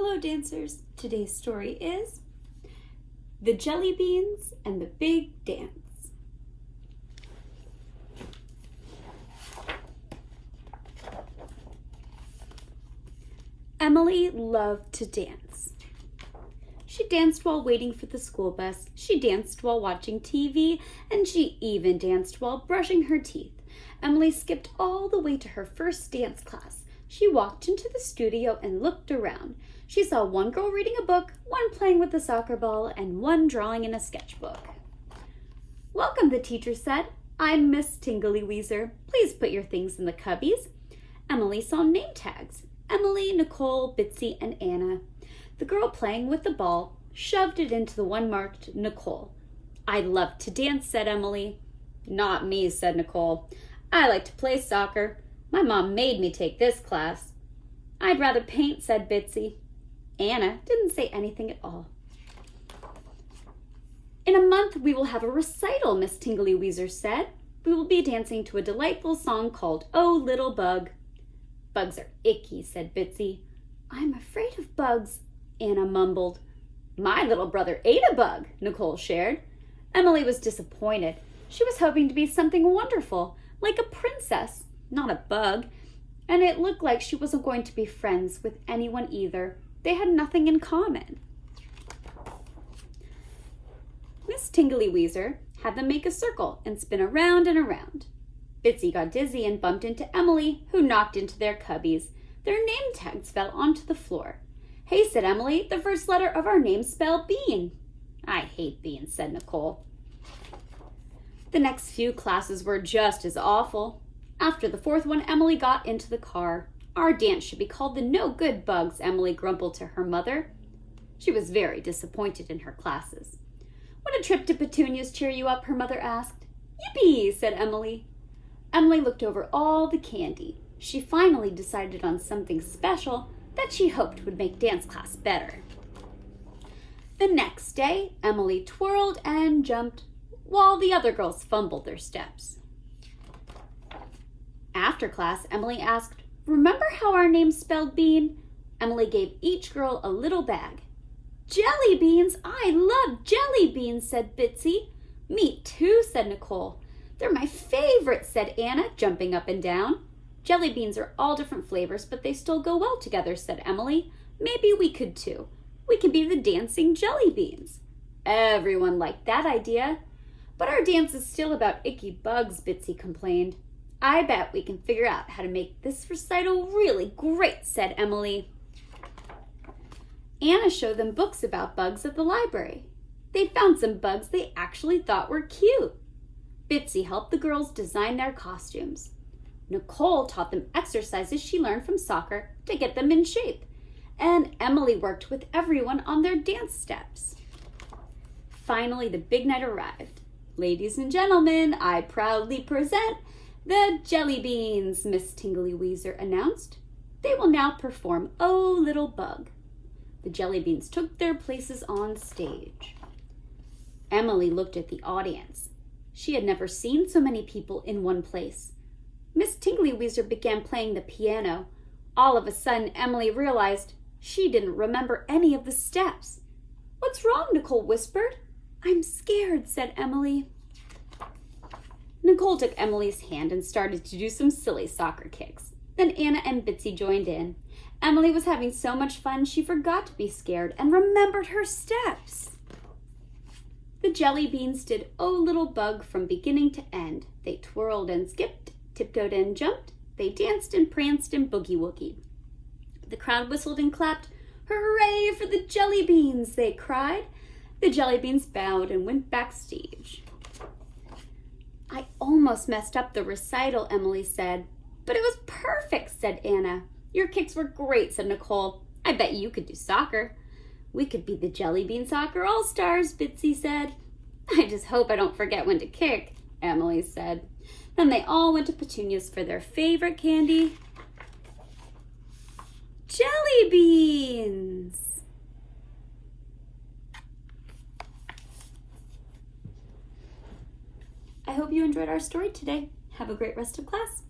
Hello dancers, today's story is The Jellybeans and the Big Dance. Emily loved to dance. She danced while waiting for the school bus, she danced while watching TV, and she even danced while brushing her teeth. Emily skipped all the way to her first dance class. She walked into the studio and looked around. She saw one girl reading a book, one playing with a soccer ball, and one drawing in a sketchbook. "Welcome," the teacher said. "I'm Miss Tingleyweezer. Please put your things in the cubbies." Emily saw name tags. Emily, Nicole, Bitsy, and Anna. The girl playing with the ball shoved it into the one marked Nicole. "I love to dance," said Emily. "Not me," said Nicole. "I like to play soccer. My mom made me take this class." "I'd rather paint," said Bitsy. Anna didn't say anything at all. "In a month we will have a recital," Miss Tingleyweezer said. "We will be dancing to a delightful song called 'Oh Little Bug.'" "Bugs are icky," said Bitsy. "I'm afraid of bugs," Anna mumbled. "My little brother ate a bug," Nicole shared. Emily was disappointed. She was hoping to be something wonderful, like a princess, not a bug, and it looked like she wasn't going to be friends with anyone either. They had nothing in common. Miss Tingleyweezer had them make a circle and spin around and around. Bitsy got dizzy and bumped into Emily, who knocked into their cubbies. Their name tags fell onto the floor. "Hey," said Emily, "the first letter of our names spell bean." "I hate beans," said Nicole. The next few classes were just as awful. After the fourth one, Emily got into the car. "Our dance should be called the No Good Bugs," Emily grumbled to her mother. She was very disappointed in her classes. "Would a trip to Petunia's cheer you up?" her mother asked. "Yippee," said Emily. Emily looked over all the candy. She finally decided on something special that she hoped would make dance class better. The next day, Emily twirled and jumped while the other girls fumbled their steps. After class, Emily asked, "Remember how our names spelled bean?" Emily gave each girl a little bag. "Jellybeans! I love jellybeans," said Bitsy. "Me too," said Nicole. "They're my favorite," said Anna, jumping up and down. "Jellybeans are all different flavors, but they still go well together," said Emily. "Maybe we could too. We could be the dancing jellybeans." Everyone liked that idea. "But our dance is still about icky bugs," Bitsy complained. "I bet we can figure out how to make this recital really great," said Emily. Anna showed them books about bugs at the library. They found some bugs they actually thought were cute. Bitsy helped the girls design their costumes. Nicole taught them exercises she learned from soccer to get them in shape. And Emily worked with everyone on their dance steps. Finally, the big night arrived. "Ladies and gentlemen, I proudly present the Jellybeans," Miss Tingleyweezer announced. "They will now perform 'Oh Little Bug.'" The Jellybeans took their places on stage. Emily looked at the audience. She had never seen so many people in one place. Miss Tingleyweezer began playing the piano. All of a sudden, Emily realized she didn't remember any of the steps. "What's wrong?" Nicole whispered. "I'm scared," said Emily. Nicole took Emily's hand and started to do some silly soccer kicks. Then Anna and Bitsy joined in. Emily was having so much fun she forgot to be scared and remembered her steps. The Jellybeans did "Oh Little Bug" from beginning to end. They twirled and skipped, tiptoed and jumped. They danced and pranced and boogie-woogied. The crowd whistled and clapped. "Hooray for the Jellybeans!" they cried. The Jellybeans bowed and went backstage. "I almost messed up the recital," Emily said. "But it was perfect," said Anna. "Your kicks were great," said Nicole. "I bet you could do soccer." "We could be the Jellybean Soccer All-Stars," Bitsy said. "I just hope I don't forget when to kick," Emily said. Then they all went to Petunia's for their favorite candy, Jellybeans. I hope you enjoyed our story today. Have a great rest of class.